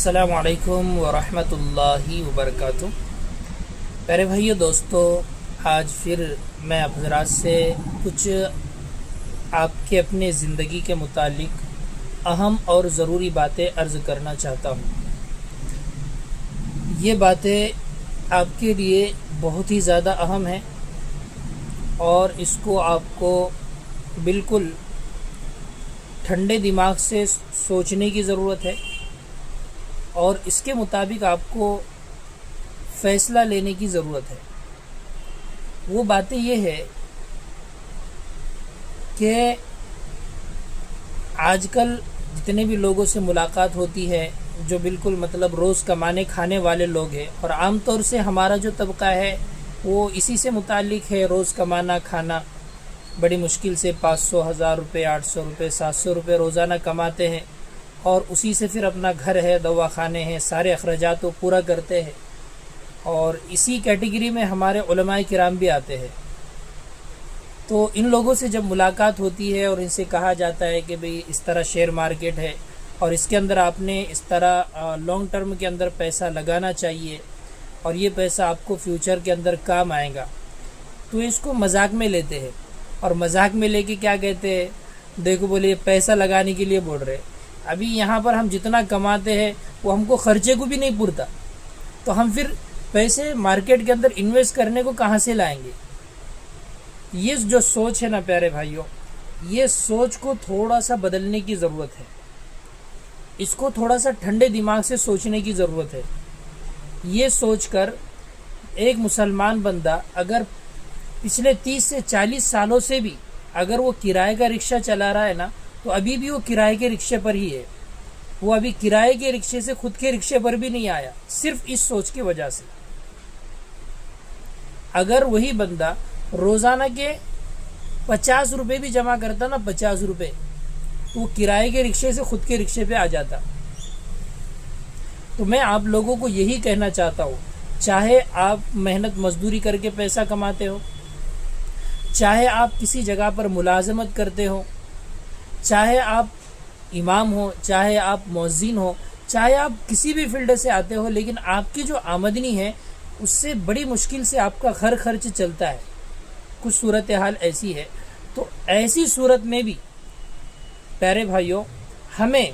السلام علیکم ورحمۃ اللہ وبرکاتہ۔ پیارے بھائیو دوستو، آج پھر میں آپ حضرات سے کچھ آپ کے اپنے زندگی کے متعلق اہم اور ضروری باتیں عرض کرنا چاہتا ہوں۔ یہ باتیں آپ کے لیے بہت ہی زیادہ اہم ہیں اور اس کو آپ کو بالکل ٹھنڈے دماغ سے سوچنے کی ضرورت ہے اور اس کے مطابق آپ کو فیصلہ لینے کی ضرورت ہے۔ وہ باتیں یہ ہے کہ آج کل جتنے بھی لوگوں سے ملاقات ہوتی ہے جو بالکل روز کمانے کھانے والے لوگ ہیں، اور عام طور سے ہمارا جو طبقہ ہے وہ اسی سے متعلق ہے، روز کمانا کھانا، بڑی مشکل سے 500 1000 روپے 800 روپے 700 روپے روزانہ کماتے ہیں اور اسی سے پھر اپنا گھر ہے، دواخانے ہیں، سارے اخراجات کو پورا کرتے ہیں۔ اور اسی کیٹیگری میں ہمارے علماء کرام بھی آتے ہیں۔ تو ان لوگوں سے جب ملاقات ہوتی ہے اور ان سے کہا جاتا ہے کہ بھئی اس طرح شیئر مارکیٹ ہے اور اس کے اندر آپ نے اس طرح لانگ ٹرم کے اندر پیسہ لگانا چاہیے اور یہ پیسہ آپ کو فیوچر کے اندر کام آئے گا، تو اس کو مذاق میں لیتے ہیں اور مذاق میں لے کے کیا کہتے ہیں، دیکھو بولے یہ پیسہ لگانے کے لیے بول رہے، ابھی یہاں پر ہم جتنا کماتے ہیں وہ ہم کو خرچے کو بھی نہیں پورتا، تو ہم پھر پیسے مارکیٹ کے اندر انویسٹ کرنے کو کہاں سے لائیں گے؟ یہ جو سوچ ہے نا پیارے بھائیوں، یہ سوچ کو تھوڑا سا بدلنے کی ضرورت ہے، اس کو تھوڑا سا ٹھنڈے دماغ سے سوچنے کی ضرورت ہے۔ یہ سوچ کر ایک مسلمان بندہ اگر پچھلے 30 سے 40 سالوں سے بھی اگر وہ کرائے کا رکشہ چلا رہا ہے نا، تو ابھی بھی وہ کرائے کے رکشے پر ہی ہے، وہ ابھی کرائے کے رکشے سے خود کے رکشے پر بھی نہیں آیا، صرف اس سوچ کی وجہ سے۔ اگر وہی بندہ روزانہ کے 50 روپے بھی جمع کرتا نا، 50 روپے، تو وہ کرائے کے رکشے سے خود کے رکشے پہ آ جاتا۔ تو میں آپ لوگوں کو یہی کہنا چاہتا ہوں، چاہے آپ محنت مزدوری کر کے پیسہ کماتے ہو، چاہے آپ کسی جگہ پر ملازمت کرتے ہو، چاہے آپ امام ہو، چاہے آپ مؤذن ہو، چاہے آپ کسی بھی فیلڈ سے آتے ہو، لیکن آپ کی جو آمدنی ہے اس سے بڑی مشکل سے آپ کا گھر خرچ چلتا ہے، کچھ صورتحال ایسی ہے۔ تو ایسی صورت میں بھی پیارے بھائیوں، ہمیں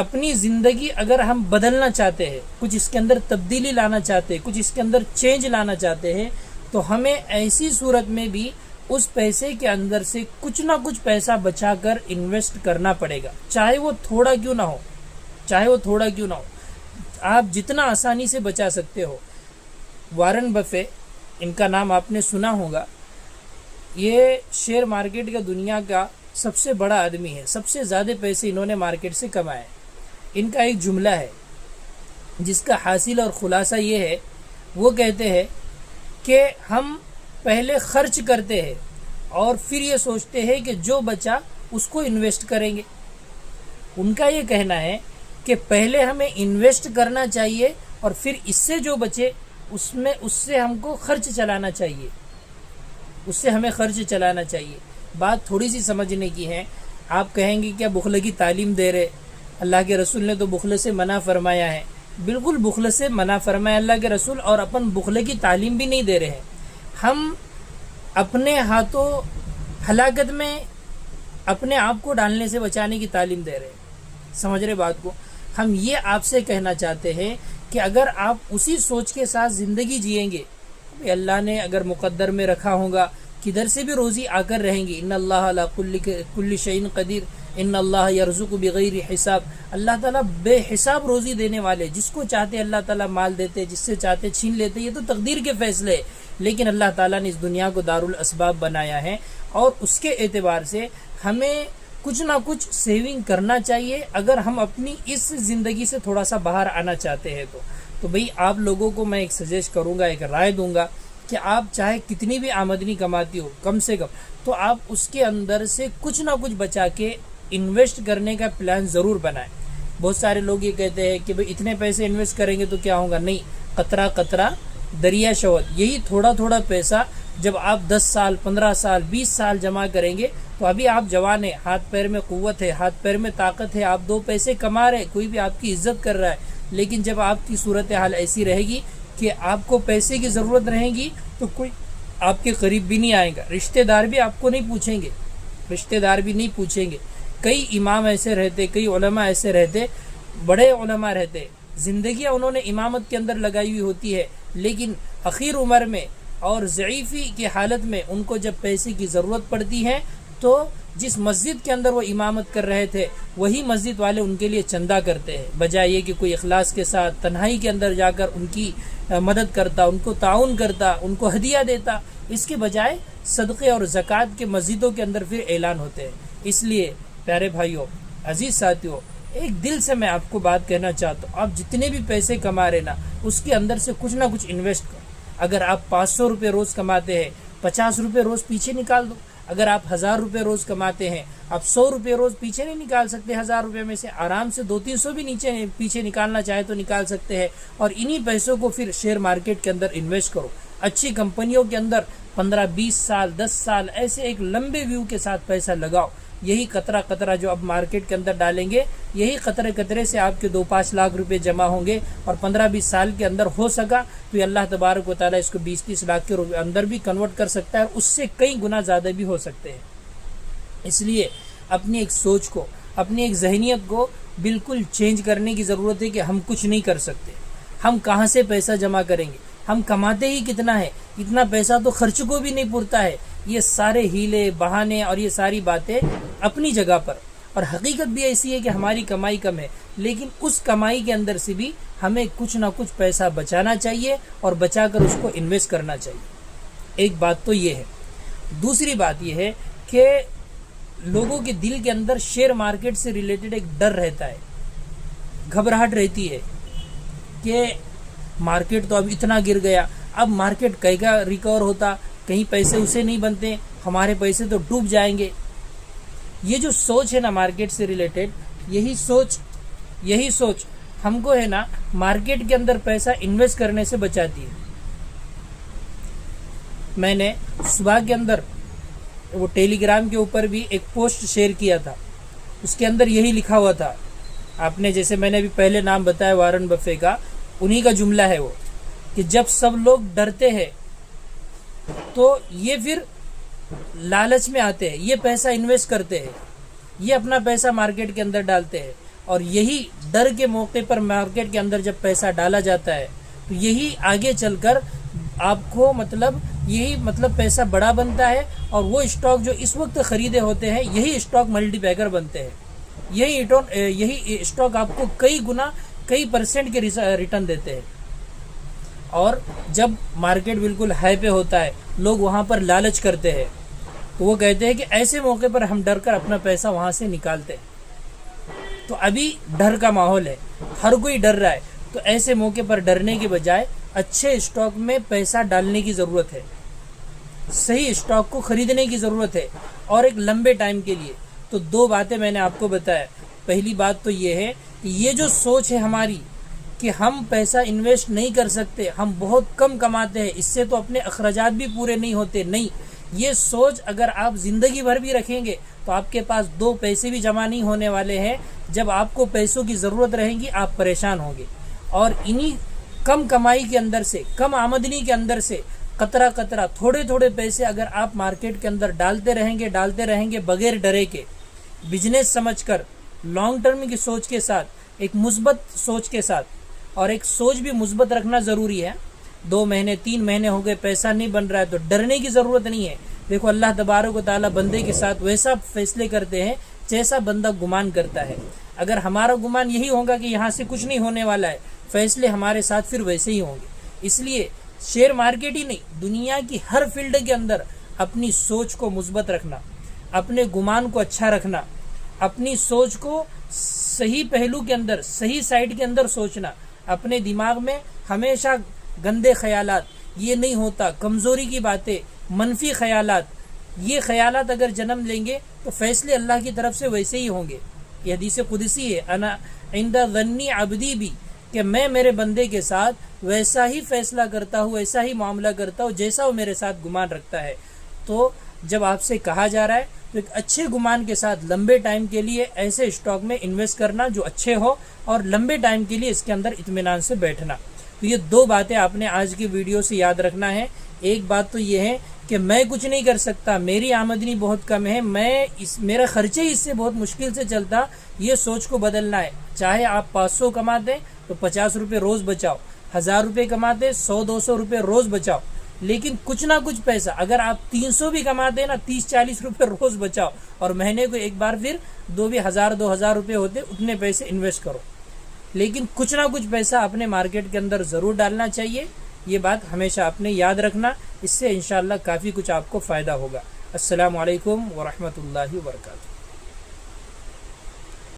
اپنی زندگی اگر ہم بدلنا چاہتے ہیں، کچھ اس کے اندر تبدیلی لانا چاہتے ہیں، کچھ اس کے اندر چینج لانا چاہتے ہیں، تو ہمیں ایسی صورت میں بھی اس پیسے کے اندر سے کچھ نہ کچھ پیسہ بچا کر انویسٹ کرنا پڑے گا، چاہے وہ تھوڑا کیوں نہ ہو، چاہے وہ تھوڑا کیوں نہ ہو، آپ جتنا آسانی سے بچا سکتے ہو۔ وارن بفے، ان کا نام آپ نے سنا ہوگا، یہ شیئر مارکیٹ کا دنیا کا سب سے بڑا آدمی ہے، سب سے زیادہ پیسے انہوں نے مارکیٹ سے کمائے۔ ان کا ایک جملہ ہے جس کا حاصل اور خلاصہ یہ ہے، وہ کہتے ہیں کہ ہم پہلے خرچ کرتے ہیں اور پھر یہ سوچتے ہیں کہ جو بچا اس کو انویسٹ کریں گے۔ ان کا یہ کہنا ہے کہ پہلے ہمیں انویسٹ کرنا چاہیے اور پھر اس سے جو بچے اس سے ہم کو خرچ چلانا چاہیے، اس سے ہمیں خرچ چلانا چاہیے۔ بات تھوڑی سی سمجھنے کی ہے۔ آپ کہیں گے کیا بخل کی تعلیم دے رہے؟ اللہ کے رسول نے تو بخل سے منع فرمایا ہے۔ بالکل بخل سے منع فرمایا اللہ کے رسول، اور اپن بخل کی تعلیم بھی نہیں دے رہے ہیں۔ ہم اپنے ہاتھوں ہلاکت میں اپنے آپ کو ڈالنے سے بچانے کی تعلیم دے رہے ہیں۔ سمجھ رہے بات کو؟ ہم یہ آپ سے کہنا چاہتے ہیں کہ اگر آپ اسی سوچ کے ساتھ زندگی جئیں گے، اللہ نے اگر مقدر میں رکھا ہوگا کدھر سے بھی روزی آ کر رہیں گی، ان اللہ علی کل شیء قدیر، ان اللہ یرزق بغیر حساب، اللہ تعالیٰ بے حساب روزی دینے والے، جس کو چاہتے اللہ تعالیٰ مال دیتے، جس سے چاہتے چھین لیتے، یہ تو تقدیر کے فیصلے ہیں۔ لیکن اللہ تعالیٰ نے اس دنیا کو دارالاسباب بنایا ہے اور اس کے اعتبار سے ہمیں کچھ نہ کچھ سیونگ کرنا چاہیے اگر ہم اپنی اس زندگی سے تھوڑا سا باہر آنا چاہتے ہیں۔ تو بھئی آپ لوگوں کو میں ایک سجیسٹ کروں گا، ایک رائے دوں گا کہ آپ چاہے کتنی بھی آمدنی کماتی ہو، کم سے کم تو آپ اس کے اندر سے کچھ نہ کچھ بچا کے انویسٹ کرنے کا پلان ضرور بنائیں۔ بہت سارے لوگ یہ کہتے ہیں کہ بھئی اتنے پیسے انویسٹ کریں گے تو کیا ہوگا؟ نہیں، قطرہ قطرہ دریا شود، یہی تھوڑا تھوڑا پیسہ جب آپ 10 سال 15 سال 20 سال جمع کریں گے تو ابھی آپ جوان ہیں، ہاتھ پیر میں قوت ہے، ہاتھ پیر میں طاقت ہے، آپ 2 پیسے کما رہے، کوئی بھی آپ کی عزت کر رہا ہے، لیکن جب آپ کی صورتحال ایسی رہے گی کہ آپ کو پیسے کی ضرورت رہے گی تو کوئی آپ کے قریب بھی نہیں آئے گا، رشتہ دار بھی آپ کو نہیں پوچھیں گے، رشتہ دار بھی نہیں پوچھیں گے۔ کئی امام ایسے رہتے، کئی علماء ایسے رہتے، بڑے علماء رہتے، زندگیاں انہوں نے امامت کے اندر لگائی ہوئی ہوتی ہے، لیکن اخیر عمر میں اور ضعیفی کی حالت میں ان کو جب پیسے کی ضرورت پڑتی ہے تو جس مسجد کے اندر وہ امامت کر رہے تھے وہی مسجد والے ان کے لیے چندہ کرتے ہیں، بجائے یہ کہ کوئی اخلاص کے ساتھ تنہائی کے اندر جا کر ان کی مدد کرتا، ان کو تعاون کرتا، ان کو ہدیہ دیتا، اس کے بجائے صدقے اور زکوٰۃ کے مسجدوں کے اندر پھر اعلان ہوتے ہیں۔ اس لیے پیارے بھائیوں، عزیز ساتھیوں، ایک دل سے میں آپ کو بات کہنا چاہتا ہوں، آپ جتنے بھی پیسے کما رہے نا اس کے اندر سے کچھ نہ کچھ انویسٹ کرو۔ اگر آپ 500 روپے روز کماتے ہیں، 50 روپے روز پیچھے نکال دو۔ اگر آپ 1000 روپے روز کماتے ہیں، آپ 100 روپے روز پیچھے نہیں نکال سکتے، 1000 روپے میں سے آرام سے 200-300 بھی پیچھے نکالنا چاہے تو نکال سکتے ہیں، اور انہی پیسوں کو پھر شیئر مارکیٹ کے اندر انویسٹ کرو، اچھی کمپنیوں کے اندر 15-20 سال 10 سال ایسے ایک لمبے ویو کے ساتھ پیسہ لگاؤ۔ یہی قطرہ قطرہ جو اب مارکیٹ کے اندر ڈالیں گے، یہی قطرے قطرے سے آپ کے 2-5 لاکھ روپے جمع ہوں گے، اور 15-20 سال کے اندر ہو سکا تو یہ اللہ تبارک و تعالیٰ اس کو 20-30 لاکھ کے اندر بھی کنورٹ کر سکتا ہے، اور اس سے کئی گنا زیادہ بھی ہو سکتے ہیں۔ اس لیے اپنی ایک سوچ کو، اپنی ایک ذہنیت کو بالکل چینج کرنے کی ضرورت ہے کہ ہم کچھ نہیں کر سکتے، ہم کہاں سے پیسہ جمع کریں گے، ہم کماتے ہی کتنا ہے، اتنا پیسہ تو خرچ کو بھی نہیں پورتا ہے۔ یہ سارے ہیلے بہانے اور یہ ساری باتیں اپنی جگہ پر، اور حقیقت بھی ایسی ہے کہ ہماری کمائی کم ہے، لیکن اس کمائی کے اندر سے بھی ہمیں کچھ نہ کچھ پیسہ بچانا چاہیے اور بچا کر اس کو انویسٹ کرنا چاہیے۔ ایک بات تو یہ ہے۔ دوسری بات یہ ہے کہ لوگوں کے دل کے اندر شیئر مارکیٹ سے ریلیٹڈ ایک ڈر رہتا ہے، گھبراہٹ رہتی ہے کہ مارکیٹ تو اب اتنا گر گیا، اب مارکیٹ کہیں کا ریکور ہوتا، کہیں پیسے اسے نہیں بنتے، ہمارے پیسے تو ڈوب جائیں گے۔ یہ جو سوچ ہے نا مارکیٹ سے ریلیٹڈ، یہی سوچ ہم کو ہے نا مارکیٹ کے اندر پیسہ انویسٹ کرنے سے بچاتی ہے۔ میں نے صبح کے اندر وہ ٹیلی گرام کے اوپر بھی ایک پوسٹ شیئر کیا تھا، اس کے اندر یہی لکھا ہوا تھا، آپ نے جیسے میں نے ابھی پہلے نام بتایا وارن بفے کا، انہی کا جملہ ہے وہ، کہ جب سب لوگ ڈرتے ہیں تو یہ پھر لالچ میں آتے ہیں، یہ پیسہ انویسٹ کرتے ہیں، یہ اپنا پیسہ مارکیٹ کے اندر ڈالتے ہیں، اور یہی ڈر کے موقع پر مارکیٹ کے اندر جب پیسہ ڈالا جاتا ہے تو یہی آگے چل کر آپ کو یہی پیسہ بڑا بنتا ہے، اور وہ اسٹاک جو اس وقت خریدے ہوتے ہیں یہی اسٹاک ملٹی پیکر بنتے ہیں، یہی اسٹاک آپ کو کئی گنا کئی پرسنٹ کے ریٹرن دیتے ہیں۔ اور جب مارکیٹ بالکل ہائی پہ ہوتا ہے، لوگ وہاں پر لالچ کرتے ہیں، تو وہ کہتے ہیں کہ ایسے موقع پر ہم ڈر کر اپنا پیسہ وہاں سے نکالتے ہیں۔ تو ابھی ڈر کا ماحول ہے، ہر کوئی ڈر رہا ہے، تو ایسے موقع پر ڈرنے کے بجائے اچھے اسٹاک میں پیسہ ڈالنے کی ضرورت ہے، صحیح اسٹاک کو خریدنے کی ضرورت ہے، اور ایک لمبے ٹائم کے لیے۔ تو 2 باتیں میں نے آپ کو بتایا۔ پہلی بات تو یہ ہے کہ یہ جو سوچ ہے ہماری کہ ہم پیسہ انویسٹ نہیں کر سکتے، ہم بہت کم کماتے ہیں، اس سے تو اپنے اخراجات بھی پورے نہیں ہوتے، نہیں، یہ سوچ اگر آپ زندگی بھر بھی رکھیں گے تو آپ کے پاس 2 پیسے بھی جمع نہیں ہونے والے ہیں۔ جب آپ کو پیسوں کی ضرورت رہے گی آپ پریشان ہوں گے، اور انہی کم کمائی کے اندر سے، کم آمدنی کے اندر سے قطرہ قطرہ تھوڑے تھوڑے پیسے اگر آپ مارکیٹ کے اندر ڈالتے رہیں گے بغیر ڈرے کے، بزنس سمجھ کر، لانگ ٹرم کی سوچ کے ساتھ، ایک مثبت سوچ کے ساتھ، اور ایک سوچ بھی مثبت رکھنا ضروری ہے۔ 2 مہینے 3 مہینے ہو گئے پیسہ نہیں بن رہا ہے تو ڈرنے کی ضرورت نہیں ہے۔ دیکھو اللہ تبارک و تعالیٰ بندے کے ساتھ ویسا فیصلے کرتے ہیں جیسا بندہ گمان کرتا ہے۔ اگر ہمارا گمان یہی ہوگا کہ یہاں سے کچھ نہیں ہونے والا ہے، فیصلے ہمارے ساتھ پھر ویسے ہی ہوں گے۔ اس لیے شیئر مارکیٹ ہی نہیں، دنیا کی ہر فیلڈ کے اندر اپنی سوچ کو مثبت رکھنا، اپنے گمان کو اچھا رکھنا، اپنی سوچ کو صحیح پہلو کے اندر، صحیح سائڈ کے اندر سوچنا، اپنے دماغ میں ہمیشہ گندے خیالات، یہ نہیں ہوتا، کمزوری کی باتیں، منفی خیالات، یہ خیالات اگر جنم لیں گے تو فیصلے اللہ کی طرف سے ویسے ہی ہوں گے۔ یہ حدیث قدسی ہے، انا عند ظنی عبدی بھی، کہ میں میرے بندے کے ساتھ ویسا ہی فیصلہ کرتا ہوں، ویسا ہی معاملہ کرتا ہوں جیسا وہ میرے ساتھ گمان رکھتا ہے۔ تو جب آپ سے کہا جا رہا ہے تو ایک اچھے گمان کے ساتھ لمبے ٹائم کے لیے ایسے اسٹاک میں انویسٹ کرنا جو اچھے ہو، اور لمبے ٹائم کے لیے اس کے اندر اطمینان سے بیٹھنا۔ تو یہ دو باتیں آپ نے آج کی ویڈیو سے یاد رکھنا ہے۔ ایک بات تو یہ ہے کہ میں کچھ نہیں کر سکتا، میری آمدنی بہت کم ہے، میرا خرچے اس سے بہت مشکل سے چلتا، یہ سوچ کو بدلنا ہے۔ چاہے آپ 500 کماتے تو 50 روپے روز بچاؤ، 1000 روپے کماتے 100-200 روپے روز بچاؤ، لیکن کچھ نہ کچھ پیسہ، اگر آپ 300 بھی کماتے نا 30-40 روپے روز بچاؤ، اور مہینے کو ایک بار پھر 2000 روپے ہوتے اتنے پیسے انویسٹ کرو، لیکن کچھ نہ کچھ پیسہ اپنے مارکیٹ کے اندر ضرور ڈالنا چاہیے۔ یہ بات ہمیشہ آپ نے یاد رکھنا، اس سے انشاءاللہ کافی کچھ آپ کو فائدہ ہوگا۔ السلام علیکم ورحمۃ اللہ وبرکاتہ۔